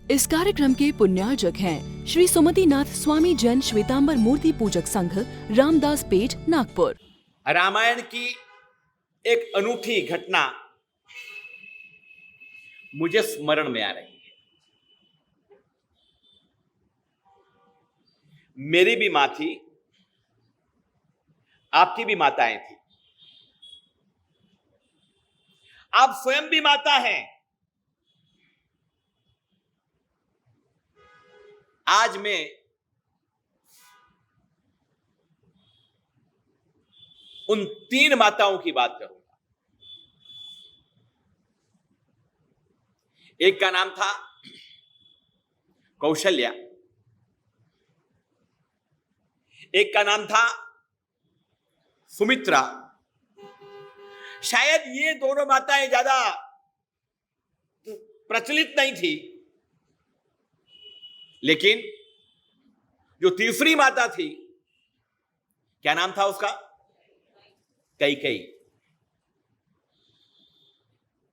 इस कार्यक्रम के पुण्यार्जक हैं श्री सुमतिनाथ स्वामी जैन श्वेतांबर मूर्ति पूजक संघ, रामदास पेठ, नागपुर। रामायण की एक अनूठी घटना मुझे स्मरण में आ रही है। मेरी भी मां थी, आपकी भी माताएं थी, आप स्वयं भी माता हैं। आज मैं उन 3 माताओं की बात करूंगा। एक का नाम था कौशल्या, एक का नाम था सुमित्रा। शायद ये दोनों माताएं ज्यादा प्रचलित नहीं थी, लेकिन जो तीसरी माता थी, क्या नाम था उसका? कैकेयी।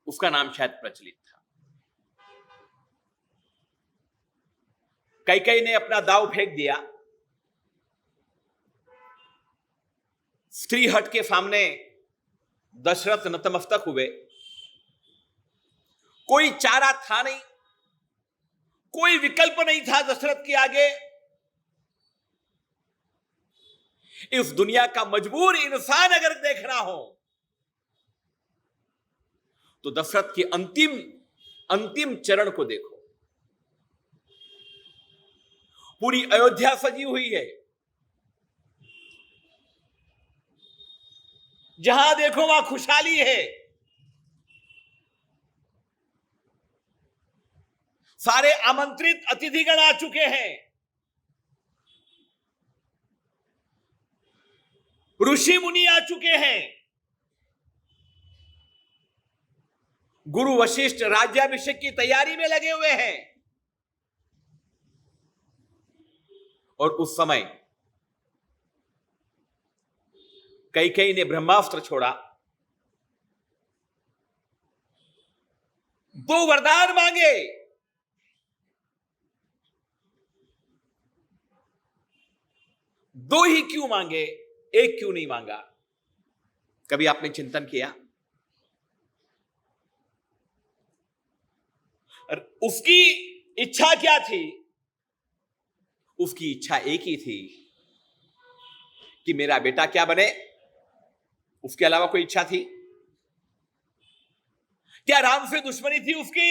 उसका नाम शायद प्रचलित था। कैकेयी ने अपना दांव फेंक दिया। स्त्री हट के सामने दशरथ नतमस्तक हुए। कोई चारा था नहीं, कोई विकल्प नहीं था दशरथ के आगे। इस दुनिया का मजबूर इंसान अगर देखना हो तो दशरथ के अंतिम चरण को देखो। पूरी अयोध्या सजी हुई है, जहां देखो वहां खुशहाली है। सारे आमंत्रित अतिथिगण आ चुके हैं। ऋषि मुनि आ चुके हैं। गुरु वशिष्ठ राज्याभिषेक की तैयारी में लगे हुए हैं। और उस समय कैकेयी ने ब्रह्मास्त्र छोड़ा। 2 वरदान मांगे। दो ही क्यों मांगे, एक क्यों नहीं मांगा? कभी आपने चिंतन किया? उसकी इच्छा क्या थी? उसकी इच्छा एक ही थी कि मेरा बेटा क्या बने। उसके अलावा कोई इच्छा थी क्या? राम से दुश्मनी थी उसकी?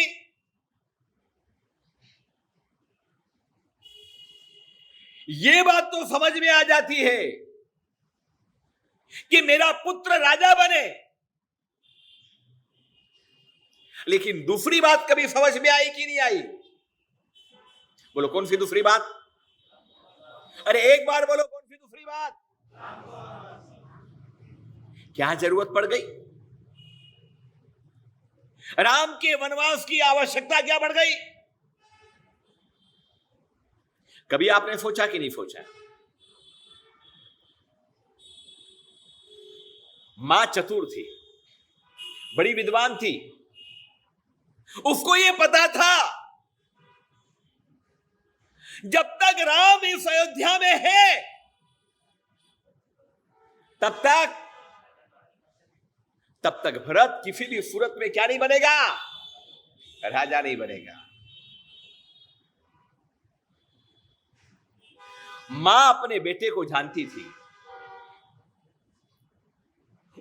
ये बात तो समझ में आ जाती है कि मेरा पुत्र राजा बने, लेकिन दूसरी बात कभी समझ में आई कि नहीं आई? बोलो कौन सी दूसरी बात? अरे एक बार बोलो, कौन सी दूसरी बात? क्या जरूरत पड़ गई? राम के वनवास की आवश्यकता क्या बढ़ गई? कभी आपने सोचा कि नहीं सोचा? मां चतुर थी, बड़ी विद्वान थी। उसको यह पता था जब तक राम इस अयोध्या में है तब तक भरत किसी भी सूरत में क्या नहीं बनेगा? राजा नहीं बनेगा। मां अपने बेटे को जानती थी,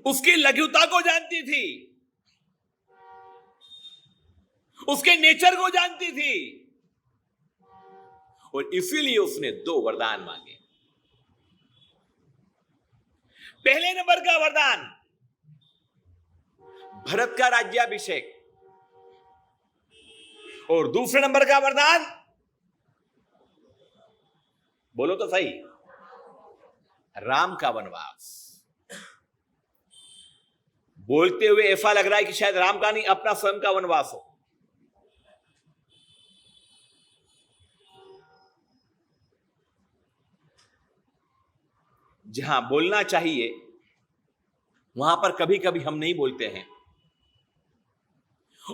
उसकी लघुता को जानती थी, उसके नेचर को जानती थी, और इसीलिए उसने 2 वरदान मांगे। पहले नंबर का वरदान भरत का राज्याभिषेक, और दूसरे नंबर का वरदान बोलो तो सही, राम का वनवास। बोलते हुए ऐसा लग रहा है कि शायद राम का नहीं, अपना स्वयं का वनवास हो। जहां बोलना चाहिए वहां पर कभी कभी हम नहीं बोलते हैं,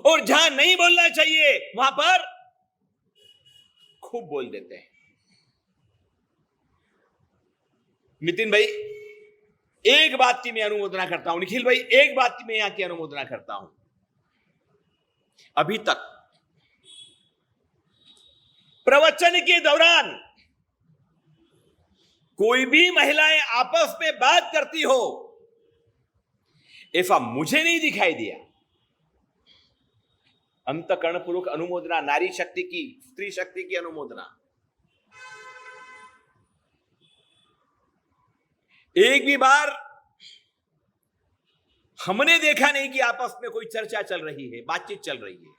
और जहां नहीं बोलना चाहिए वहां पर खूब बोल देते हैं। नितिन भाई, एक बात की मैं अनुमोदना करता हूं, निखिल भाई एक बात की मैं यहां की अनुमोदना करता हूं। अभी तक प्रवचन के दौरान कोई भी महिलाएं आपस में बात करती हो, ऐसा मुझे नहीं दिखाई दिया। अंतःकरणपूर्वक अनुमोदना, नारी शक्ति की, स्त्री शक्ति की अनुमोदना। एक भी बार हमने देखा नहीं कि आपस में कोई चर्चा चल रही है, बातचीत चल रही है।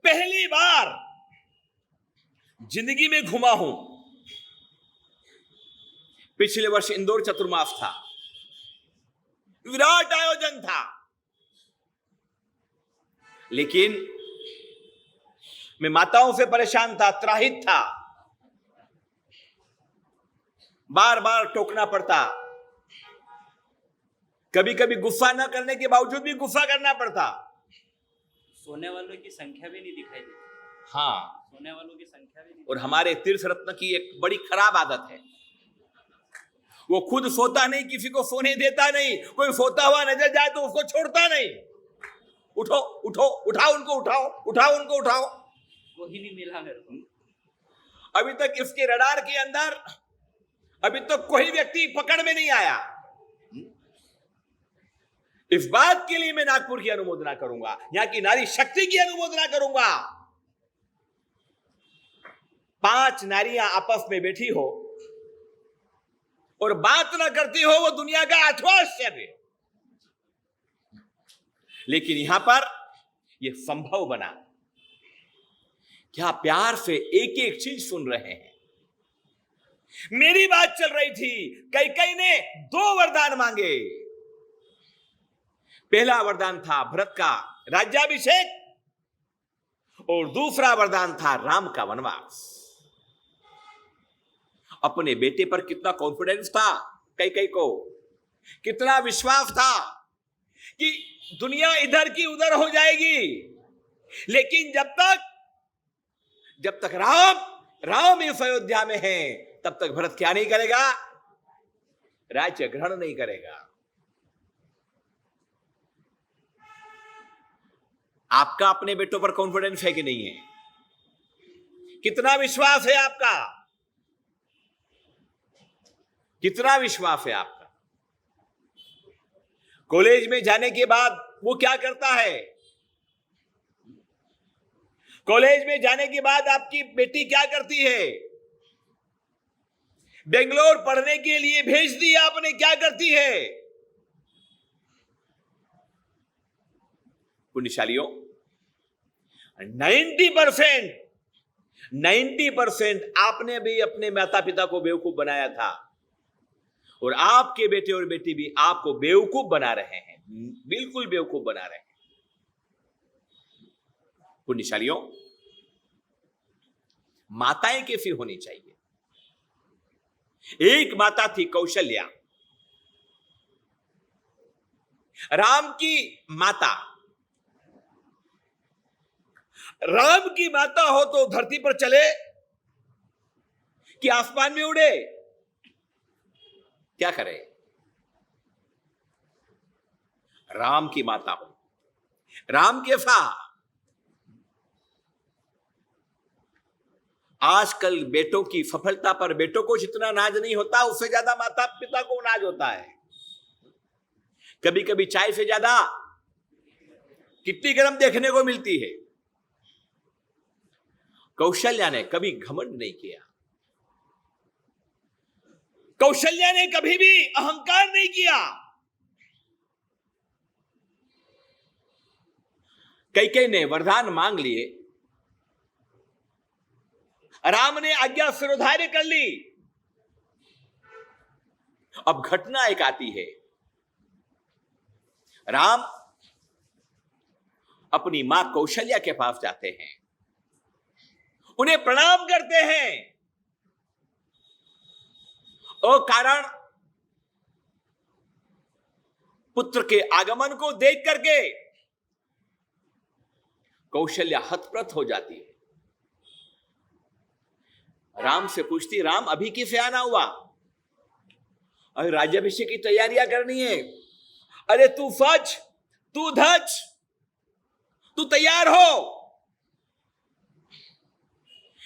पहली बार जिंदगी में घुमा हूं। पिछले वर्ष इंदौर चतुर्मास था, विराट आयोजन था, लेकिन मैं माताओं से परेशान था, त्राहित था, बार बार टोकना पड़ता, कभी कभी गुस्सा न करने के बावजूद भी गुस्सा करना पड़ता। सोने वालों की संख्या भी नहीं दिखाई देती। हाँ, सोने वालों की संख्या भी नहीं। और हमारे तीर्थ रत्न की एक बड़ी खराब आदत है, वो खुद सोता नहीं, किसी को सोने देता नहीं, कोई सोता हुआ नजर जाए तो उसको छोड़ता नहीं। उठो उठो, उठाओ उनको, उठाओ उठाओ उनको, उठाओ। वही नहीं मिला मेरे को। अभी तक इसके रडार के अंदर अभी तक कोई व्यक्ति पकड़ में नहीं आया। इस बात के लिए मैं नागपुर की अनुमोदना करूंगा, यहां की नारी शक्ति की अनुमोदना करूंगा। 5 नारियां आपस में बैठी हो और बात ना करती हो, वो दुनिया का 8वां आश्चर्य। लेकिन यहां पर यह संभव बना। क्या प्यार से एक एक चीज सुन रहे हैं। मेरी बात चल रही थी, कैकेयी ने 2 वरदान मांगे। पहला वरदान था भरत का राज्याभिषेक, और दूसरा वरदान था राम का वनवास। अपने बेटे पर कितना कॉन्फिडेंस था कैकेयी को, कितना विश्वास था कि दुनिया इधर की उधर हो जाएगी, लेकिन जब तक राम इस अयोध्या में है, तब तक भरत क्या नहीं करेगा, राज्य ग्रहण नहीं करेगा। आपका अपने बेटों पर कॉन्फिडेंस है कि नहीं है? कितना विश्वास है आपका? कितना विश्वास है आपका? कॉलेज में जाने के बाद वो क्या करता है? कॉलेज में जाने के बाद आपकी बेटी क्या करती है? बेंगलोर पढ़ने के लिए भेज दिया आपने, क्या करती है? पुण्यशालियों, 90% आपने भी अपने माता पिता को बेवकूफ बनाया था, और आपके बेटे और बेटी भी आपको बेवकूफ बना रहे हैं, बिल्कुल बेवकूफ बना रहे हैं। पुण्यशालियों, माताएं कैसी होनी चाहिए? एक माता थी कौशल्या, राम की माता। राम की माता हो तो धरती पर चले कि आसमान में उड़े? क्या करे? राम की माता हो। राम कैसा? आजकल बेटों की सफलता पर बेटों को जितना नाज नहीं होता, उससे ज्यादा माता पिता को नाज होता है। कभी कभी चाय से ज्यादा कितनी गर्म देखने को मिलती है। कौशल्या ने कभी घमंड नहीं किया, कौशल्या ने कभी भी अहंकार नहीं किया। कैकेयी ने वरदान मांग लिए, राम ने आज्ञा शिरोधार्य कर ली। अब घटना एक आती है, राम अपनी मां कौशल्या के पास जाते हैं, उन्हें प्रणाम करते हैं ओ कारण पुत्र के आगमन को देख करके कौशल्या हतप्रत हो जाती है। राम से पूछती, राम अभी किसे आना हुआ? अरे राज्याभिषेक की तैयारियां करनी है। अरे तू सच, तू धच, तू तैयार हो।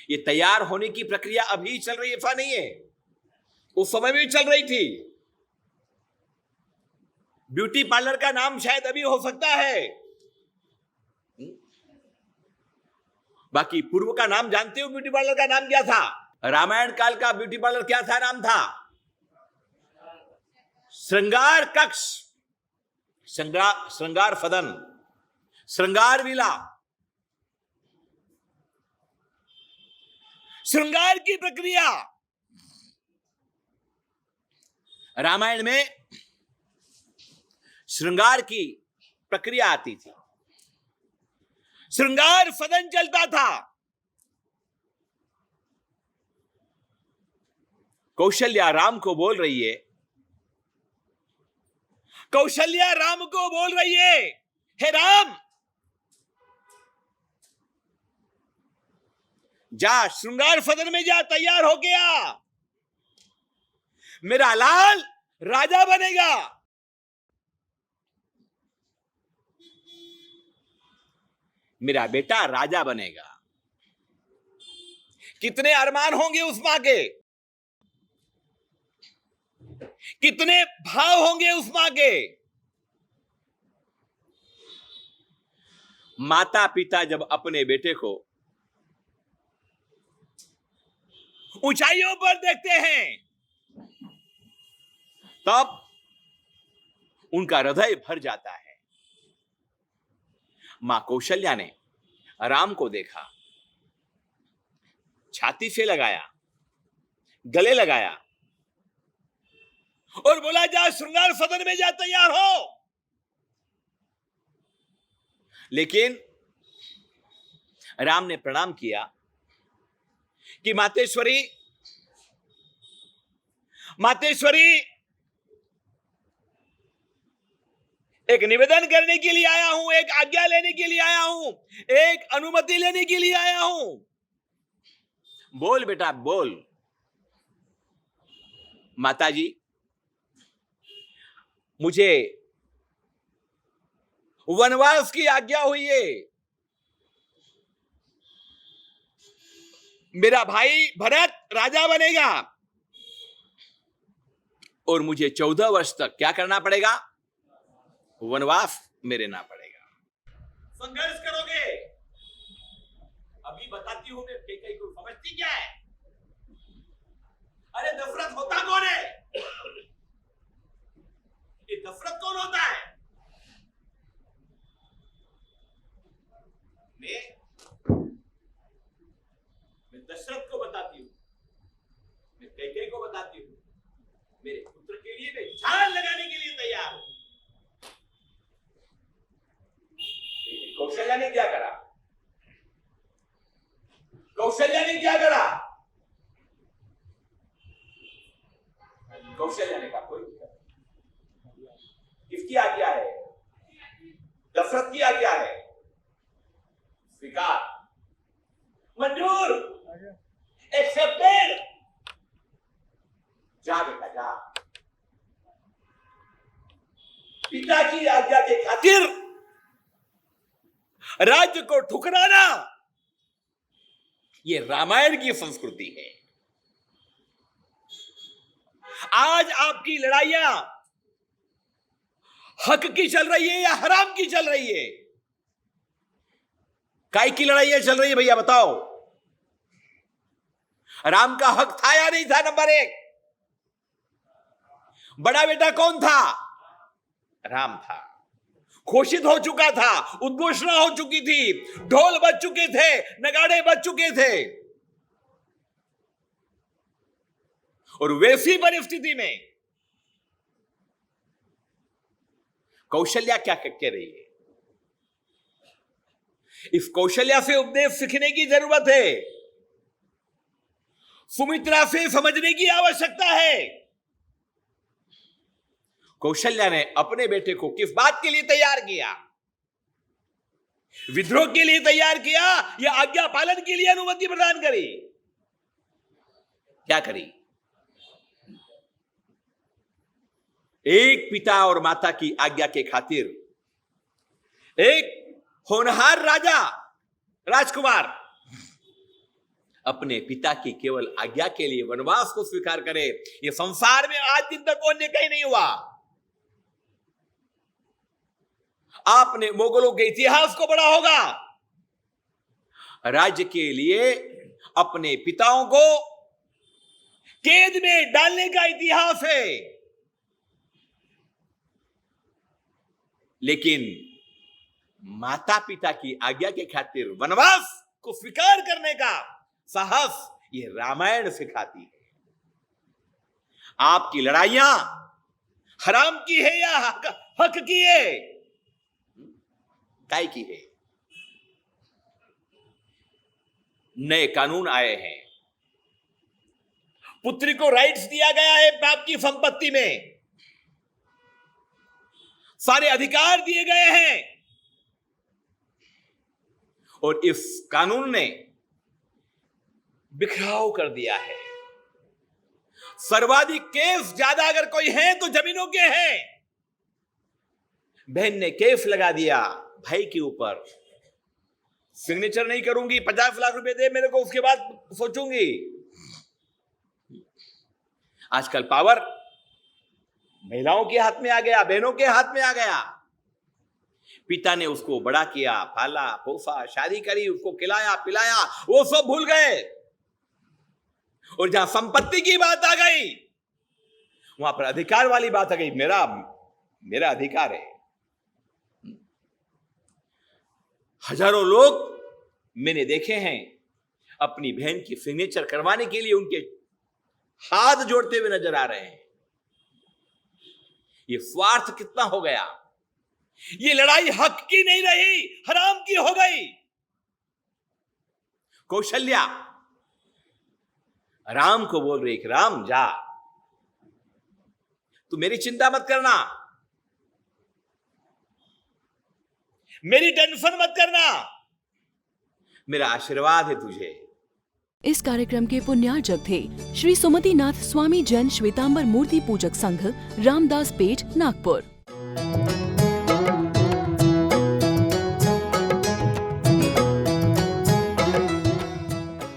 ये तैयार होने की प्रक्रिया अभी चल रही है, ऐसा नहीं है, उस समय भी चल रही थी। ब्यूटी पार्लर का नाम शायद अभी हो सकता है, बाकी पूर्व का नाम जानते हो? ब्यूटी पार्लर का नाम क्या था? रामायण काल का ब्यूटी पार्लर क्या था? नाम था श्रृंगार कक्ष, श्रृंगार सदन, श्रृंगार विला। श्रृंगार की प्रक्रिया रामायण में श्रृंगार की प्रक्रिया आती थी, श्रृंगार सदन चलता था। कौशल्या राम को बोल रही है, कौशल्या राम को बोल रही है, हे राम, जा श्रृंगार सदन में जा, तैयार हो गया, मेरा लाल राजा बनेगा। मेरा बेटा राजा बनेगा। कितने अरमान होंगे उस मां के, कितने भाव होंगे उस मां के। माता पिता जब अपने बेटे को ऊंचाइयों पर देखते हैं तब उनका हृदय भर जाता है। मां कौशल्या ने राम को देखा, छाती से लगाया, गले लगाया और बोला, जा श्रृंगार सदन में जा, तैयार हो। लेकिन राम ने प्रणाम किया कि मातेश्वरी, मातेश्वरी, एक निवेदन करने के लिए आया हूं, एक आज्ञा लेने के लिए आया हूं, एक अनुमति लेने के लिए आया हूं। बोल बेटा बोल। माताजी, मुझे वनवास की आज्ञा हुई है। मेरा भाई भरत राजा बनेगा और मुझे 14 वर्ष तक क्या करना पड़ेगा? वनवास में रहना पड़ेगा। संघर्ष करोगे। अभी बताती हूं मैं, कई को समझती क्या है? अरे दशरथ होता कौन है? ये दशरथ कौन होता है? मैं दशरथ को बताती हूं, मैं कई को बताती हूं। मेरे पुत्र के लिए मैं जान लगाने के लिए तैयार हूं। कौशल्या ने क्या करा? कौशल्या ने क्या करा? कौशल्या ने कहा, कोई किसकी आज्ञा है? दशरथ की आज्ञा है, स्वीकार, मंजूर, एक्सेप्टेड। जा बेटा जा। पिता की आज्ञा के खातिर राज्य को ठुकराना, यह रामायण की संस्कृति है। आज आपकी लड़ाइयां हक की चल रही है या हराम की चल रही है? काय की लड़ाइयां चल रही है भैया बताओ? राम का हक था या नहीं था? नंबर 1, बड़ा बेटा कौन था? राम था। घोषित हो चुका था, उद्घोषणा हो चुकी थी, ढोल बज चुके थे, नगाड़े बज चुके थे। और वैसी परिस्थिति में कौशल्या क्या कह रही है? इस कौशल्या से उपदेश सीखने की जरूरत है, सुमित्रा से समझने की आवश्यकता है। कौशल्या ने अपने बेटे को किस बात के लिए तैयार किया? विद्रोह के लिए तैयार किया या आज्ञा पालन के लिए अनुमति प्रदान करी? क्या करी? एक पिता और माता की आज्ञा के खातिर एक होनहार राजा, राजकुमार अपने पिता की केवल आज्ञा के लिए वनवास को स्वीकार करे। यह संसार में आज दिन तक अन्य कहीं नहीं हुआ। आपने मुगलों के इतिहास को पढ़ा होगा। राज्य के लिए अपने पिताओं को कैद में डालने का इतिहास है, लेकिन माता पिता की आज्ञा के खातिर वनवास को स्वीकार करने का साहस ये रामायण सिखाती है। आपकी लड़ाइयां हराम की है या हक की है? काय की है? नए कानून आए हैं, पुत्री को राइट्स दिया गया है बाप की संपत्ति में, सारे अधिकार दिए गए हैं, और इस कानून ने बिखराव कर दिया है। सर्वाधिक केस ज्यादा अगर कोई है तो जमीनों के हैं। बहन ने केस लगा दिया भाई के ऊपर, सिग्नेचर नहीं करूंगी, 50 लाख रुपए दे मेरे को, उसके बाद सोचूंगी। आजकल पावर महिलाओं के हाथ में आ गया, बहनों के हाथ में आ गया। पिता ने उसको बड़ा किया, पाला पोसा, शादी करी, उसको खिलाया पिलाया, वो सब भूल गए। और जहां संपत्ति की बात आ गई, वहां पर अधिकार वाली बात आ गई। मेरा अधिकार है। हजारों लोग मैंने देखे हैं अपनी बहन की सिग्नेचर करवाने के लिए उनके हाथ जोड़ते हुए नजर आ रहे हैं। ये स्वार्थ कितना हो गया। ये लड़ाई हक की नहीं रही, हराम की हो गई। कौशल्या राम को बोल रही कि राम जा, तू मेरी चिंता मत करना, मेरी टेंशन मत करना, मेरा आशीर्वाद है तुझे। इस कार्यक्रम के पुण्यार्जक थे श्री सुमतिनाथ स्वामी जैन श्वेतांबर मूर्ति पूजक संघ, रामदास पेठ, नागपुर।